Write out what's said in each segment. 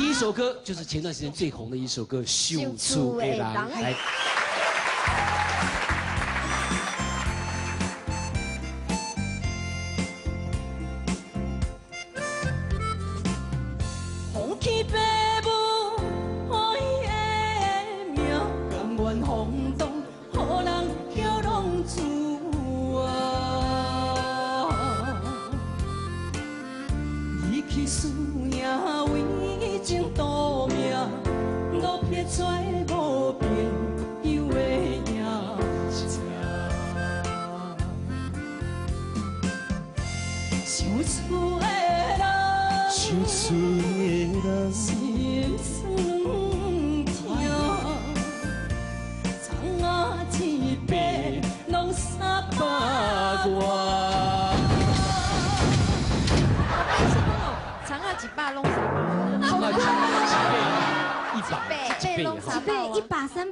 第一首歌就是前段时间最红的一首歌《秀出的人》，来。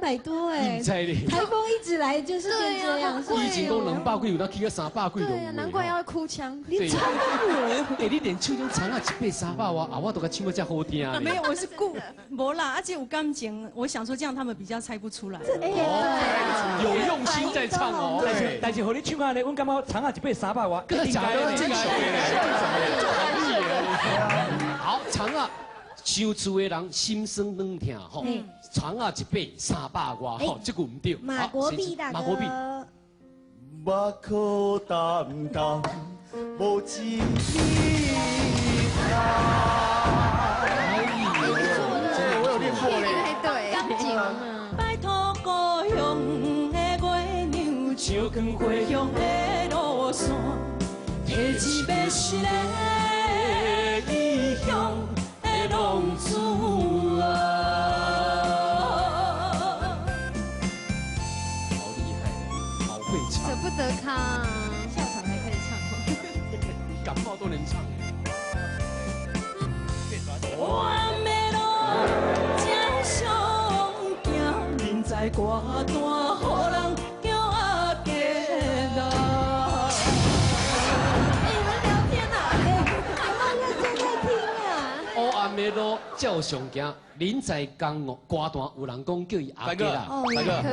100多哎，台风一直来就是变这样，以前讲200几，有到去到300几对呀，难怪要会哭腔。对，哎，你连唱种长啊100、300哇，啊我都甲唱到这好听啊。没有，我是故无啦，而且有感情，我想说这样他们比较猜不出来。哦，有用心在唱哦。但是和你唱啊咧，我感觉长啊100、300哇，更应该好长啊。 想厝的人心酸软痛吼，床啊100、300外吼，这句唔对。马国碧大哥。马国碧。目口淡淡，无情意我有练过嘞。对，钢琴啊。拜托故乡的月娘，照光回乡的路线，提起要是的异乡。 浪子啊，好厉害，好会唱，舍不得他，下场还可以唱，感冒都能唱。我的路正上行，人在歌单，予人叫阿杰啦。哎，你们聊天呐？哎，你们认真在听啊。 黑暗的路照上行，人在江湖歌单，有人讲叫伊阿哥啦。大哥，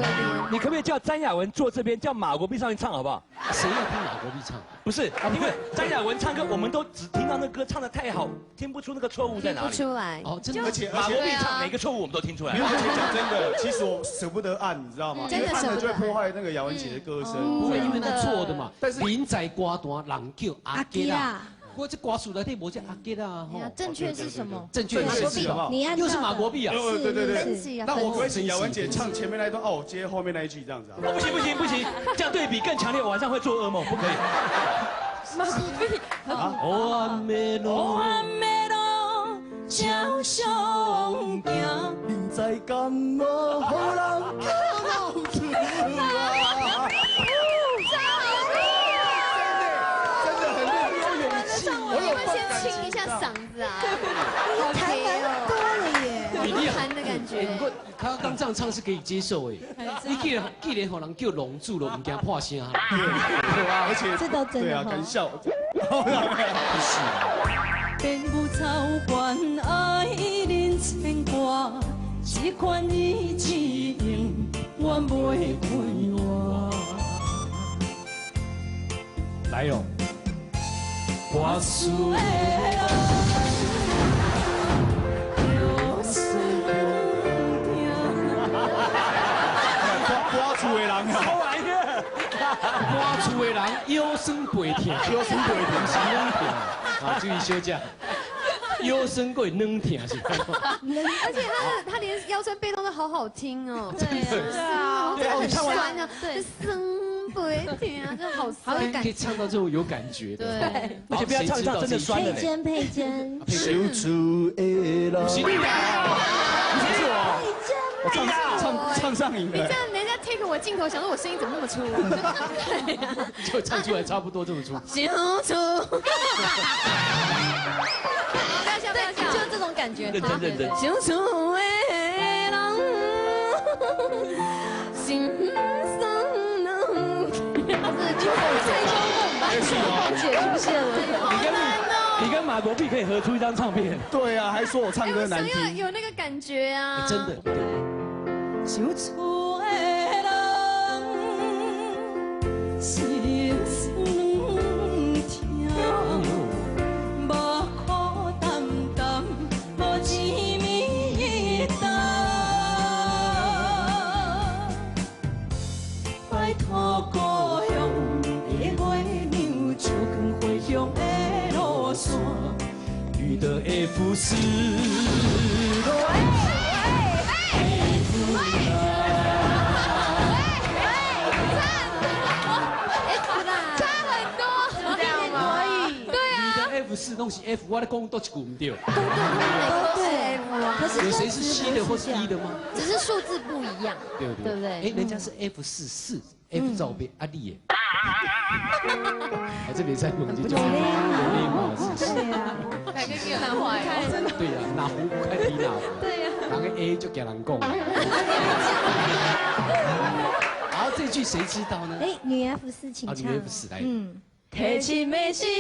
你可不可以叫詹雅文坐这边，叫马国碧上去唱好不好？谁要听马国碧唱？不是，因为詹雅文唱歌，我们都只听到那歌唱得太好，听不出那个错误在哪里。听不出来。哦，真的。而且马国碧唱每个错误我们都听出来。而且讲真的，其实我舍不得按，你知道吗？因为按了就会破坏那个雅文姐的歌声。不会，因为那错的嘛。但是人在歌单，人叫阿哥啦。 不过这歌词内底无叫阿吉啦，吼。正确是什么？正确是什么？你按又是马国碧啊？对对对。那我可以请雅文姐唱前面那一段，哦，接后面那一句这样子啊？不行不行不行，这样对比更强烈，晚上会做噩梦，不可以。马国碧。黑暗的路，黑暗的路照上行，人在江湖，予人叫浪子啊！ 你们先清一下嗓子啊！弹蛮多了耶，比弹的感觉。不过他刚这样唱是可以接受哎。你既然给人叫龙柱了，唔惊破声啊。对啊，而且这都真的。对啊，敢笑。不是。天有草原爱人牵挂，这款意志永远袂开我。来哟。 我输的人，有时歌厝的人啊，好玩的。歌厝的人腰酸背痛，腰酸背痛是软痛啊，注意休假。腰酸过软痛是。而且他连腰酸背痛都好好听哦。对啊，对，很酸的，对，酸背痛啊，就好酸感。可以唱到这种有感觉的。对，而且不要唱唱真的酸的。佩珍。小厝的人。不是你啊！不是我。我唱上瘾了。你这样人家 take 我镜头，想说我声音怎么那么粗？就唱出来差不多这么粗。小粗。不要笑，不要笑，就是这种感觉。认真认真。小粗的人，心酸呢。是蔡秋凤吧？姐出现了。你跟马国碧可以合出一张唱片。对啊，还说我唱歌难想要听。有那个感觉啊！真的。想厝的人，心酸两条，无苦淡淡，无甜蜜淡。拜托故乡的月亮，照光回乡的路线，雨的 F4。差很多，这样吗？对啊，你的 F4东西 F， 我的讲都一句唔对。都是 F 啊，可有谁是 C 的或是 E 的吗？只是数字不一样，对不对？对不对哎，人家是 F44 F 照片阿丽耶。这边在猛就叫有礼貌的事情。对啊，哪个给人坏？对呀，哪壶不开提哪壶。对呀，哪个 A 就给人讲。好，这句谁知道呢？哎，女 F4请唱。女 F4来。提起美食的